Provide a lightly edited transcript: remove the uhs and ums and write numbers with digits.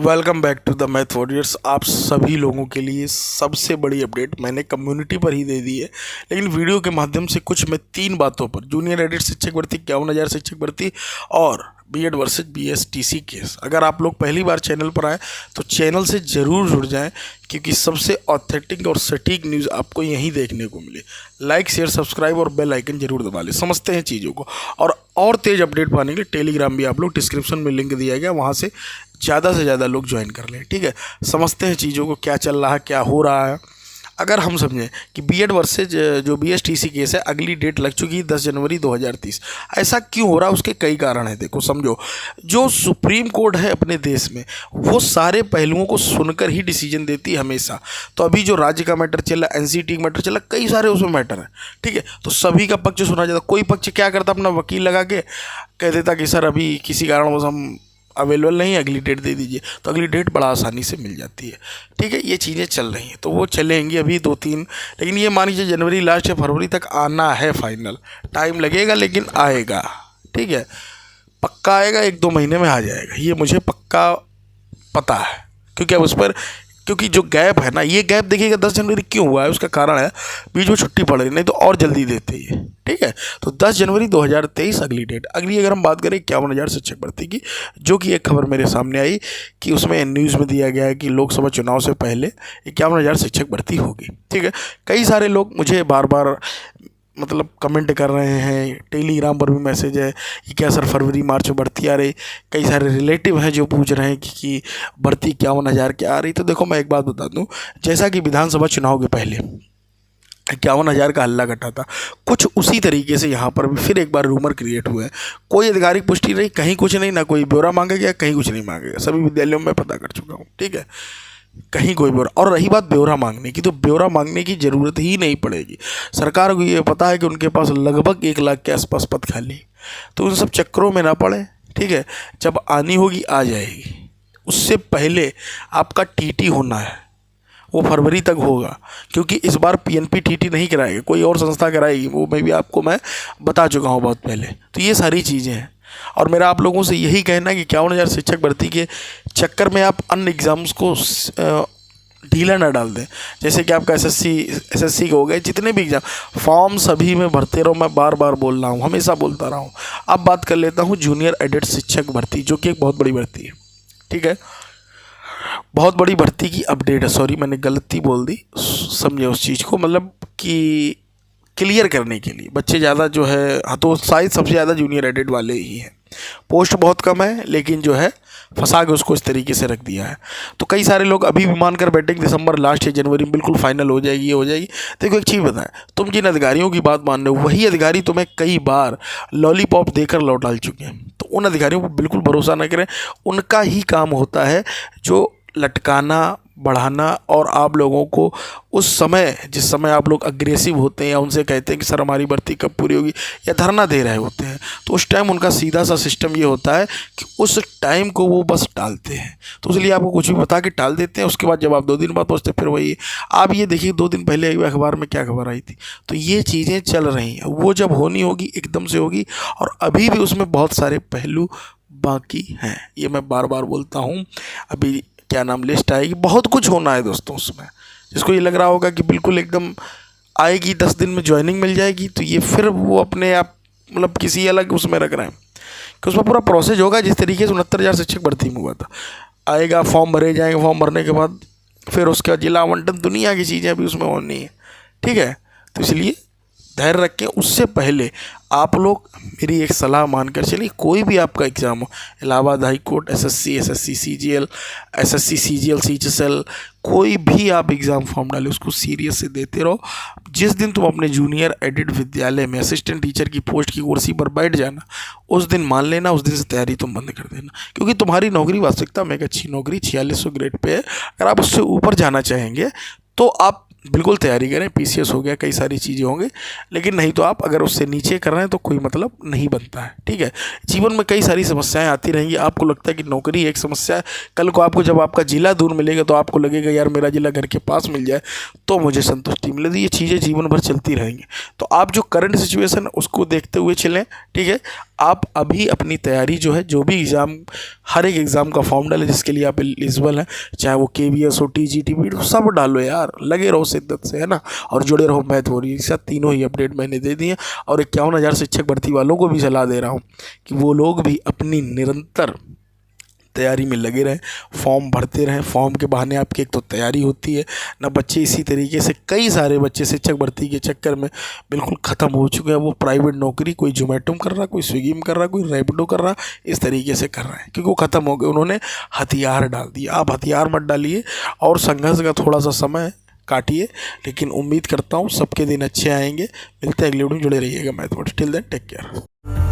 Welcome back to the Math Warriors. आप सभी लोगों के लिए सबसे बड़ी अपडेट मैंने कम्युनिटी पर ही दे दी है, लेकिन वीडियो के माध्यम से कुछ मैं 3 बातों पर जूनियर एडिट शिक्षक भर्ती 51,000 शिक्षक भर्ती और बीएड वर्सेज बीएसटीसी केस। अगर आप लोग पहली बार चैनल पर आए तो चैनल से ज़रूर जुड़ जाएं, क्योंकि सबसे ऑथेंटिक और सटीक न्यूज़ आपको यहीं देखने को मिले। लाइक शेयर सब्सक्राइब और बेल आइकन जरूर दबा लें। समझते हैं चीज़ों को, और तेज़ अपडेट पाने के लिए टेलीग्राम भी आप लोग डिस्क्रिप्शन में लिंक दिया गया, वहाँ से ज़्यादा लोग ज्वाइन कर लें। ठीक है, समझते हैं चीज़ों को, क्या चल रहा है, क्या हो रहा है। अगर हम समझें कि बीएड वर्सेज जो बीएसटीसी केस है, अगली डेट लग चुकी है 10 जनवरी 2030। ऐसा क्यों हो रहा है, उसके कई कारण हैं। देखो समझो, जो सुप्रीम कोर्ट है अपने देश में, वो सारे पहलुओं को सुनकर ही डिसीजन देती है हमेशा। तो अभी जो राज्य का मैटर चला, एनसीटी का मैटर चला, कई सारे उसमें मैटर है। ठीक है, तो सभी का पक्ष सुना जाता। कोई पक्ष क्या करता, अपना वकील लगा के कह देता कि सर अभी किसी कारणवश हम अवेलेबल नहीं, अगली डेट दे दीजिए, तो अगली डेट बड़ा आसानी से मिल जाती है। ठीक है, ये चीज़ें चल रही हैं, तो वो चलेंगी अभी 2-3, लेकिन ये मान लीजिए जनवरी लास्ट या फरवरी तक आना है फाइनल। टाइम लगेगा लेकिन आएगा। ठीक है, पक्का आएगा, 1-2 महीने में आ जाएगा, ये मुझे पक्का पता है। क्योंकि अब उस पर, क्योंकि जो गैप है ना, ये गैप देखिएगा 10 जनवरी क्यों हुआ है, उसका कारण है बीच में छुट्टी पड़ रही, नहीं तो और जल्दी देते ही। ठीक है, तो 10 जनवरी 2023 अगली डेट। अगली अगर हम बात करें 51,000 शिक्षक भर्ती की, जो कि एक खबर मेरे सामने आई कि उसमें न्यूज़ में दिया गया है कि लोकसभा चुनाव से पहले 51,000 शिक्षक भर्ती होगी। ठीक है, कई सारे लोग मुझे बार बार मतलब कमेंट कर रहे हैं, टेलीग्राम पर भी मैसेज है कि क्या सर फरवरी मार्च में भर्ती आ रही। कई सारे रिलेटिव हैं जो पूछ रहे हैं कि भर्ती 51,000 क्या आ रही। तो देखो मैं एक बात बता दूं, जैसा कि विधानसभा चुनाव के पहले 51,000 का हल्ला कटा था, कुछ उसी तरीके से यहाँ पर भी फिर एक बार रूमर क्रिएट हुए हैं। कोई आधिकारिक पुष्टि नहीं, कहीं कुछ नहीं, ना कोई ब्यौरा मांगा गया, कहीं कुछ नहीं मांगा गया। सभी विद्यालयों में पता कर चुका हूँ। ठीक है, कहीं कोई ब्यौरा। और रही बात ब्यौरा मांगने की, तो ब्यौरा मांगने की ज़रूरत ही नहीं पड़ेगी। सरकार को ये पता है कि उनके पास लगभग 1 लाख के आसपास पद खाली, तो उन सब चक्करों में ना पड़े। ठीक है, जब आनी होगी आ जाएगी। उससे पहले आपका टीटी होना है, वो फरवरी तक होगा, क्योंकि इस बार पीएनपी टीटी नहीं कराएगी, कोई और संस्था कराएगी, वो मैं भी आपको बता चुका हूँ बहुत पहले। तो ये सारी चीज़ें हैं, और मेरा आप लोगों से यही कहना है कि 51,000 शिक्षक भर्ती के चक्कर में आप अन्य एग्ज़ाम्स को ढीला ना डाल दें। जैसे कि आपका एसएससी के हो गए, जितने भी एग्ज़ाम फॉर्म सभी में भरते रहो। मैं बार बार बोल रहा हूँ, हमेशा बोलता रहा हूँ। अब बात कर लेता हूँ जूनियर एडिट शिक्षक भर्ती, जो कि एक बहुत बड़ी भर्ती है। ठीक है, बहुत बड़ी भर्ती की अपडेट है। सॉरी, मैंने गलती बोल दी, समझे उस चीज़ को, मतलब कि क्लियर करने के लिए। बच्चे ज़्यादा जो है, हाँ, तो शायद सबसे ज़्यादा जूनियर एडिट वाले ही हैं। पोस्ट बहुत कम है, लेकिन जो है फंसा के उसको इस तरीके से रख दिया है। तो कई सारे लोग अभी भी मानकर बैठे दिसंबर लास्ट या जनवरी में बिल्कुल फाइनल हो जाएगी, ये हो जाएगी। देखो एक चीज़ बताएं, तुम जिन अधिकारियों की बात मान रहे हो, वही अधिकारी तुम्हें कई बार लॉलीपॉप देकर लौट डाल चुके हैं। तो उन अधिकारियों पर बिल्कुल भरोसा न करें। उनका ही काम होता है जो लटकाना, बढ़ाना, और आप लोगों को उस समय, जिस समय आप लोग अग्रेसिव होते हैं या उनसे कहते हैं कि सर हमारी भर्ती कब पूरी होगी, या धरना दे रहे होते हैं, तो उस टाइम उनका सीधा सा सिस्टम ये होता है कि उस टाइम को वो बस टालते हैं। तो इसलिए आपको कुछ भी बता के टाल देते हैं। उसके बाद जब आप 2 दिन बाद पहुँचते फिर वही। आप ये देखिए 2 दिन पहले अखबार में क्या खबर आई थी। तो ये चीज़ें चल रही हैं, वो जब होनी होगी एकदम से होगी, और अभी भी उसमें बहुत सारे पहलू बाकी हैं। ये मैं बार बार बोलता हूँ। अभी क्या नाम लिस्ट आएगी, बहुत कुछ होना है दोस्तों उसमें। जिसको ये लग रहा होगा कि बिल्कुल एकदम आएगी 10 दिन में ज्वाइनिंग मिल जाएगी, तो ये फिर वो अपने आप मतलब किसी अलग उसमें रख रहे हैं कि उसमें पूरा प्रोसेस होगा। जिस तरीके से 69,000 शिक्षक भर्ती में हुआ था, आएगा, फॉर्म भरे जाएंगे, फॉर्म भरने के बाद फिर उसका जिला आवंटन, दुनिया की चीज़ें अभी उसमें होनी है। ठीक है, तो इसलिए धैर्य रखें। उससे पहले आप लोग मेरी एक सलाह मानकर चलिए, कोई भी आपका एग्ज़ाम हो, Allahabad high court, SSC CGL, SSC CGL CHSL, कोई भी आप एग्ज़ाम फॉर्म डालें, उसको सीरियस से देते रहो। जिस दिन तुम अपने जूनियर एडिट विद्यालय में असिस्टेंट टीचर की पोस्ट की कुर्सी पर बैठ जाना, उस दिन मान लेना, उस दिन से तैयारी तुम बंद कर देना। क्योंकि तुम्हारी नौकरी वास्तविकता में एक अच्छी नौकरी 4600 ग्रेड पे है। अगर आप उससे ऊपर जाना चाहेंगे तो आप बिल्कुल तैयारी करें। पीसीएस हो गया, कई सारी चीज़ें होंगी, लेकिन नहीं तो आप अगर उससे नीचे कर रहे हैं तो कोई मतलब नहीं बनता है, ठीक है। जीवन में कई सारी समस्याएं आती रहेंगी। आपको लगता है कि नौकरी एक समस्या है, कल को आपको जब आपका ज़िला दूर मिलेगा तो आपको लगेगा यार मेरा ज़िला घर के पास मिल जाए तो मुझे संतुष्टि मिलेगी। ये चीज़ें जीवन भर चलती रहेंगी। तो आप जो करंट सिचुएशन उसको देखते हुए चलें, ठीक है। आप अभी अपनी तैयारी जो है, जो भी एग्ज़ाम, हर एक एग्ज़ाम का फॉर्म डालें जिसके लिए आप एलिजिबल हैं, चाहे वो केवीएस हो, टीजीटी हो, सब डालो यार, लगे रहो शिद्दत से, है ना। और जुड़े रहो मैथ वॉरियर के साथ। तीनों ही अपडेट मैंने दे दिए और 51,000 शिक्षक भर्ती वालों को भी सलाह दे रहा हूँ कि वो लोग भी अपनी निरंतर तैयारी में लगे रहें, फॉर्म भरते रहें। फॉर्म के बहाने आपकी एक तो तैयारी होती है ना। बच्चे इसी तरीके से, कई सारे बच्चे शिक्षक भर्ती के चक्कर में बिल्कुल ख़त्म हो चुके हैं। वो प्राइवेट नौकरी, कोई जोमेटो में कर रहा, कोई स्विगी में कर रहा, कोई रैपिडो कर रहा, इस तरीके से कर रहे हैं क्योंकि वो ख़त्म हो गए। उन्होंने हथियार डाल दिए। आप हथियार मत डालिए और संघर्ष का थोड़ा सा समय काटिए, लेकिन उम्मीद करता हूँ सबके दिन अच्छे आएंगे। मिलते हैं अगले वीडियो में, जुड़े रहिएगा Math Warrior. Till then take care.